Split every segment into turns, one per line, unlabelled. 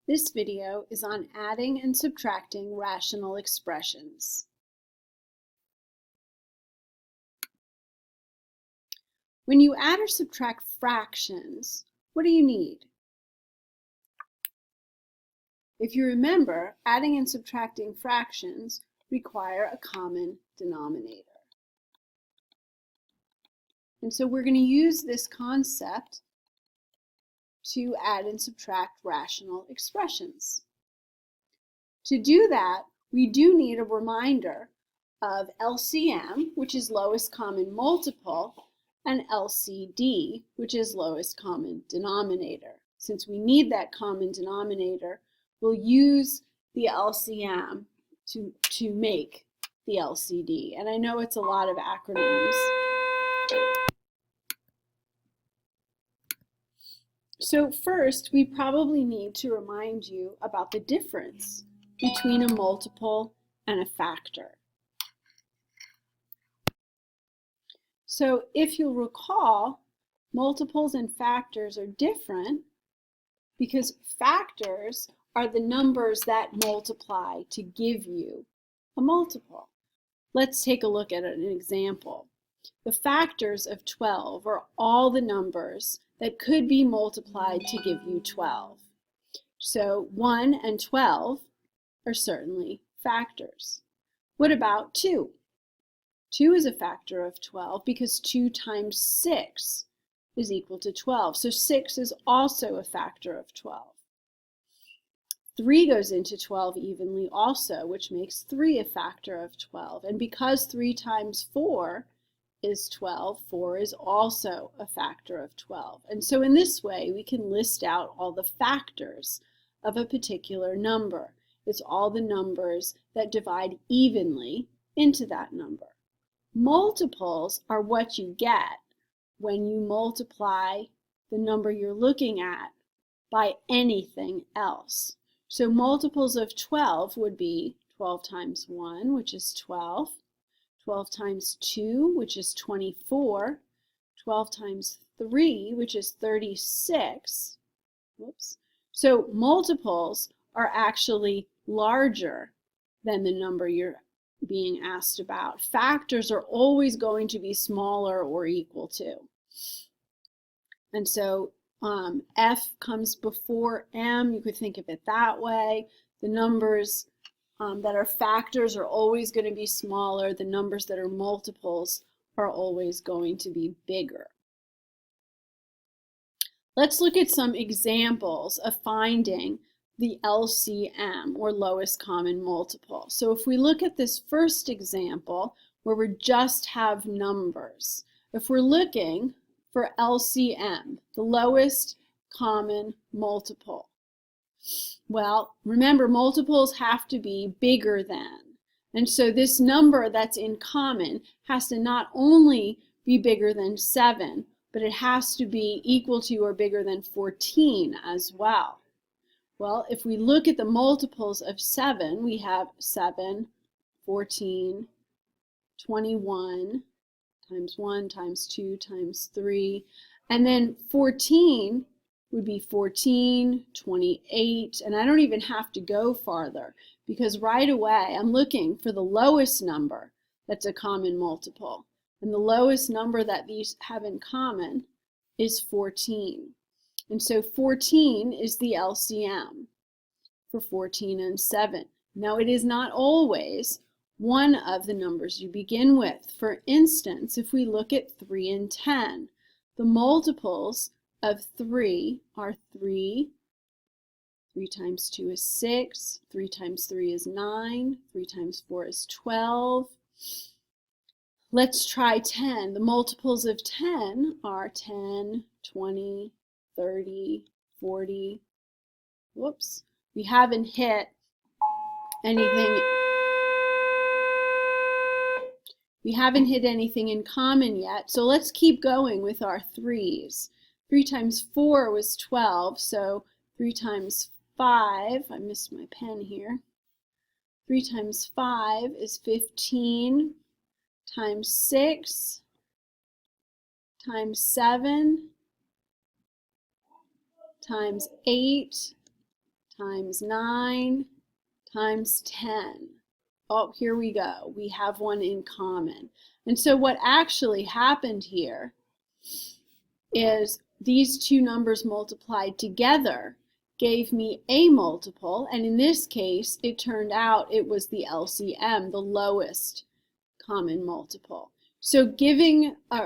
This video is on adding and subtracting rational expressions. When you add or subtract fractions, what do you need? If you remember, adding and subtracting fractions require a common denominator. And so we're going to use this concept to add and subtract rational expressions. To do that, we do need a reminder of LCM, which is lowest common multiple, and LCD, which is lowest common denominator. Since we need that common denominator, we'll use the LCM to make the LCD. And I know it's a lot of acronyms. So first, we probably need to remind you about the difference between a multiple and a factor. So if you'll recall, multiples and factors are different because factors are the numbers that multiply to give you a multiple. Let's take a look at an example. The factors of 12 are all the numbers that could be multiplied to give you 12. So 1 and 12 are certainly factors. What about 2? 2 is a factor of 12 because 2 times 6 is equal to 12. So 6 is also a factor of 12. 3 goes into 12 evenly also, which makes 3 a factor of 12. And because 3 times 4 is 12, 4 is also a factor of 12. And so in this way, we can list out all the factors of a particular number. It's all the numbers that divide evenly into that number. Multiples are what you get when you multiply the number you're looking at by anything else. So multiples of 12 would be 12 times 1, which is 12. 12 times 2, which is 24, 12 times 3, which is 36. Whoops. So multiples are actually larger than the number you're being asked about. Factors are always going to be smaller or equal to. And so F comes before M. You could think of it that way. The numbers that are factors are always going to be smaller. The numbers that are multiples are always going to be bigger. Let's look at some examples of finding the LCM, or lowest common multiple. So if we look at this first example where we just have numbers, if we're looking for LCM, the lowest common multiple, well, remember, multiples have to be bigger than. And so this number that's in common has to not only be bigger than 7, but it has to be equal to or bigger than 14 as well. Well, if we look at the multiples of 7, we have 7, 14, 21, times 1, times 2, times 3, and then 14 would be 14, 28, and I don't even have to go farther because right away I'm looking for the lowest number that's a common multiple. And the lowest number that these have in common is 14. And so 14 is the LCM for 14 and 7. Now it is not always one of the numbers you begin with. For instance, if we look at 3 and 10, the multiples of 3 are 3. 3 times 2 is 6. 3 times 3 is 9. 3 times 4 is 12. Let's try 10. The multiples of 10 are 10, 20, 30, 40. Whoops. We haven't hit anything. We haven't hit anything in common yet, so let's keep going with our 3's. 3 times 4 was 12, so 3 times 5, I missed my pen here. 3 times 5 is 15, times 6, times 7, times 8, times 9 times 10. Oh, here we go. We have one in common. And so what actually happened here is these two numbers multiplied together gave me a multiple, and in this case, it turned out it was the LCM, the lowest common multiple. So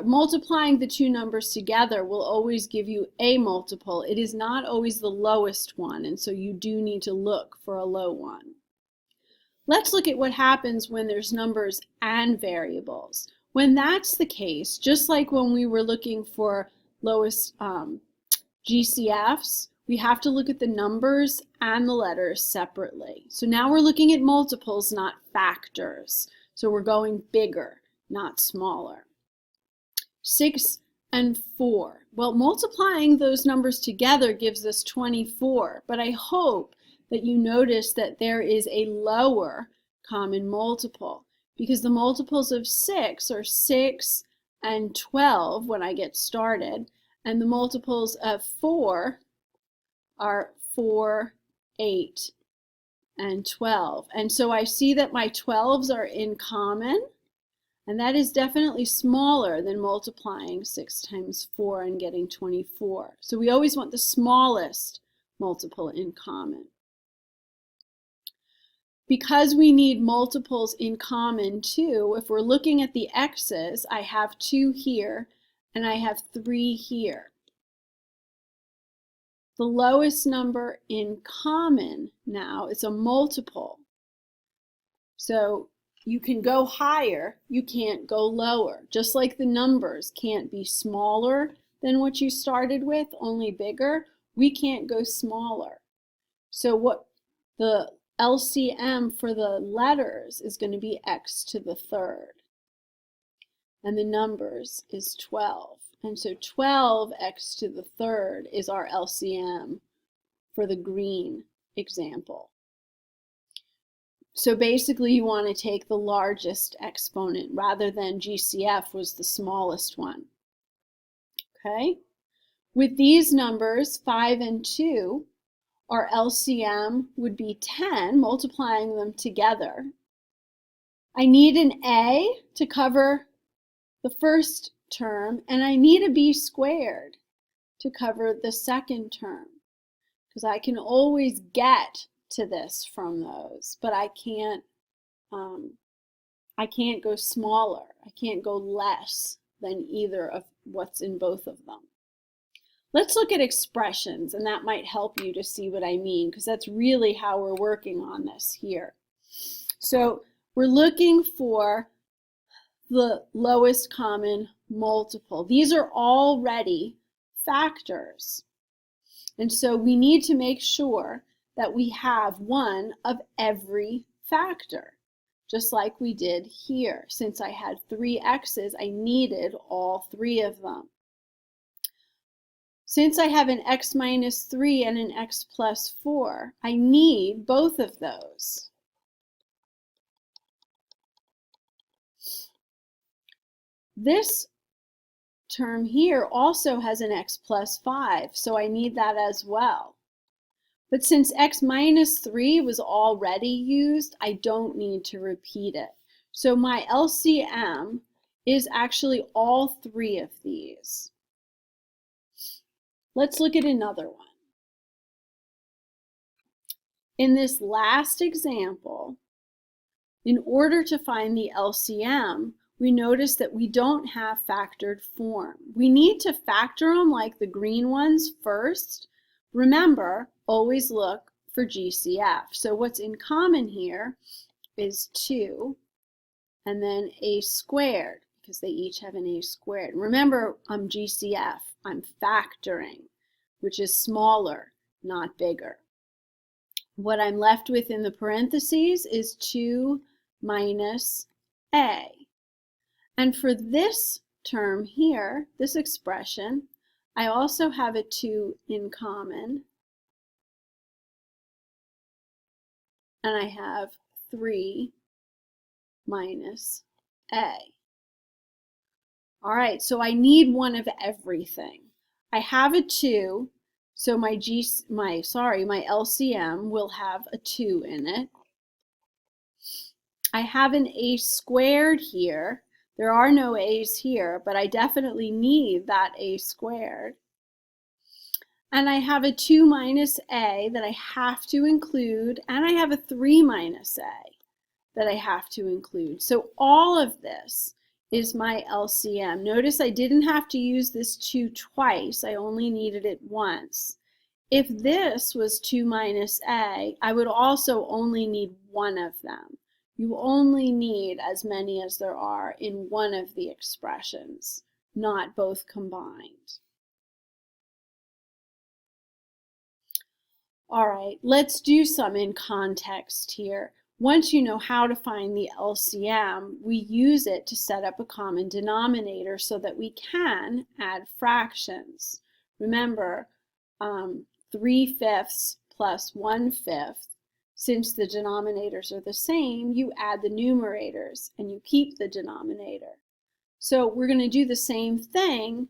multiplying the two numbers together will always give you a multiple. It is not always the lowest one, and so you do need to look for a low one. Let's look at what happens when there's numbers and variables. When that's the case, just like when we were looking for lowest GCFs, we have to look at the numbers and the letters separately. So now we're looking at multiples, not factors. So we're going bigger, not smaller. 6 and 4. Well, multiplying those numbers together gives us 24, but I hope that you notice that there is a lower common multiple, because the multiples of 6 are 6 and 12 when I get started, and the multiples of 4 are 4, 8, and 12. And so I see that my 12s are in common, and that is definitely smaller than multiplying 6 times 4 and getting 24. So we always want the smallest multiple in common. Because we need multiples in common too, if we're looking at the x's, I have 2 here and I have 3 here. The lowest number in common now is a multiple. So you can go higher, you can't go lower. Just like the numbers can't be smaller than what you started with, only bigger, we can't go smaller. So what the LCM for the letters is going to be x to the third. And the numbers is 12. And so 12x to the third is our LCM for the green example. So basically you want to take the largest exponent rather than GCF was the smallest one. Okay? With these numbers, 5 and 2, our LCM would be 10, multiplying them together. I need an A to cover the first term, and I need a b squared to cover the second term, because I can always get to this from those, but I can't go smaller. I can't go less than either of what's in both of them. Let's look at expressions, and that might help you to see what I mean, because that's really how we're working on this here. So we're looking for the lowest common multiple. These are already factors. And so we need to make sure that we have one of every factor, just like we did here. Since I had 3 x's, I needed all 3 of them. Since I have an x minus 3 and an x plus 4, I need both of those. This term here also has an x plus 5, so I need that as well. But since x minus 3 was already used, I don't need to repeat it. So my LCM is actually all 3 of these. Let's look at another one. In this last example, in order to find the LCM, we notice that we don't have factored form. We need to factor them like the green ones first. Remember, always look for GCF. So what's in common here is 2 and then a squared, because they each have an a squared. Remember, I'm GCF. I'm factoring, which is smaller, not bigger. What I'm left with in the parentheses is 2 minus a. And for this term here, this expression, I also have a 2 in common. And I have 3 minus a. All right, so I need one of everything. I have a 2, So my LCM will have a 2 in it. I have an a squared here. There are no a's here, but I definitely need that a squared. And I have a 2 minus a that I have to include, and I have a 3 minus a that I have to include. So all of this is my LCM. Notice I didn't have to use this 2 twice. I only needed it once. If this was 2 minus a, I would also only need one of them. You only need as many as there are in one of the expressions, not both combined. All right, let's do some in context here. Once you know how to find the LCM, we use it to set up a common denominator so that we can add fractions. Remember, 3/5 plus 1/5. Since the denominators are the same, you add the numerators and you keep the denominator. So we're going to do the same thing,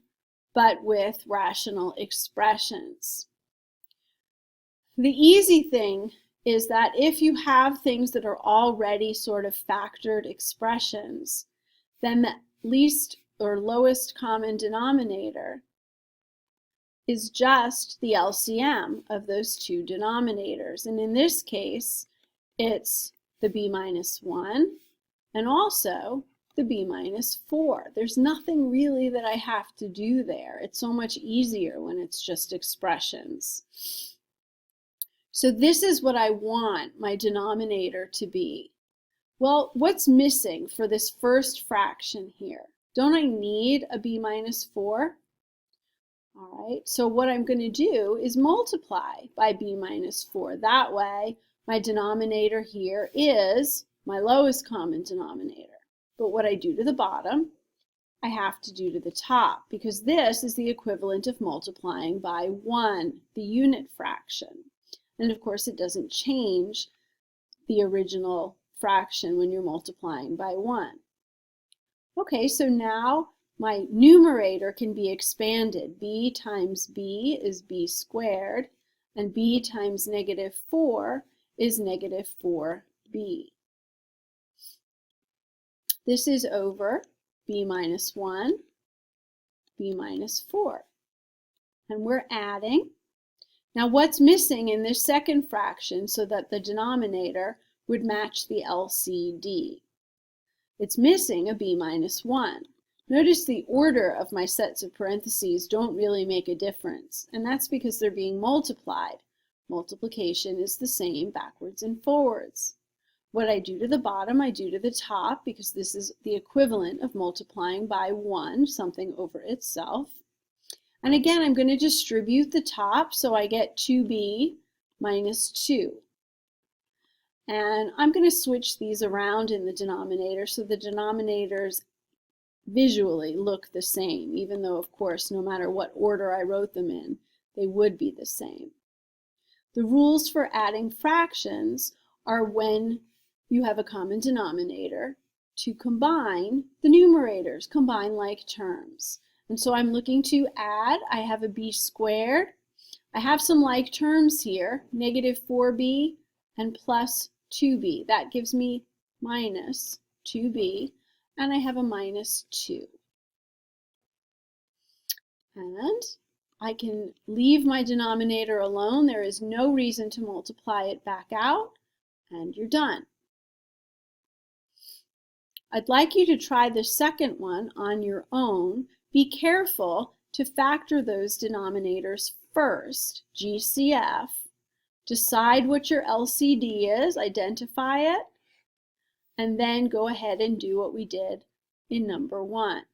but with rational expressions. The easy thing is that if you have things that are already sort of factored expressions, then the least or lowest common denominator is just the LCM of those two denominators. And in this case, it's the b minus 1 and also the b minus 4. There's nothing really that I have to do there. It's so much easier when it's just expressions. So this is what I want my denominator to be. Well, what's missing for this first fraction here? Don't I need a b minus 4? All right, so what I'm going to do is multiply by b minus 4. That way, my denominator here is my lowest common denominator. But what I do to the bottom, I have to do to the top, because this is the equivalent of multiplying by 1, the unit fraction. And of course, it doesn't change the original fraction when you're multiplying by 1. Okay, so now my numerator can be expanded. B times b is b squared, and b times negative 4 is negative 4b. This is over b minus 1, b minus 4. And we're adding. Now what's missing in this second fraction so that the denominator would match the LCD? It's missing a b minus 1. Notice the order of my sets of parentheses don't really make a difference, and that's because they're being multiplied. Multiplication is the same backwards and forwards. What I do to the bottom, I do to the top, because this is the equivalent of multiplying by 1, something over itself. And again, I'm going to distribute the top, so I get 2b minus 2. And I'm going to switch these around in the denominator so the denominators visually look the same, even though, of course, no matter what order I wrote them in, they would be the same. The rules for adding fractions are when you have a common denominator to combine the numerators, combine like terms. And so I'm looking to add. I have a b squared. I have some like terms here, negative 4b and plus 2b. That gives me minus 2b, and I have a minus 2. And I can leave my denominator alone. There is no reason to multiply it back out, and you're done. I'd like you to try the second one on your own. Be careful to factor those denominators first, GCF. Decide what your LCD is, identify it, and then go ahead and do what we did in number 1.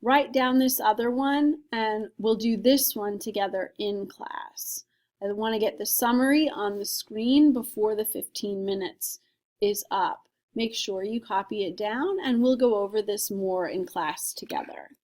Write down this other one, and we'll do this one together in class. I want to get the summary on the screen before the 15 minutes is up. Make sure you copy it down, and we'll go over this more in class together.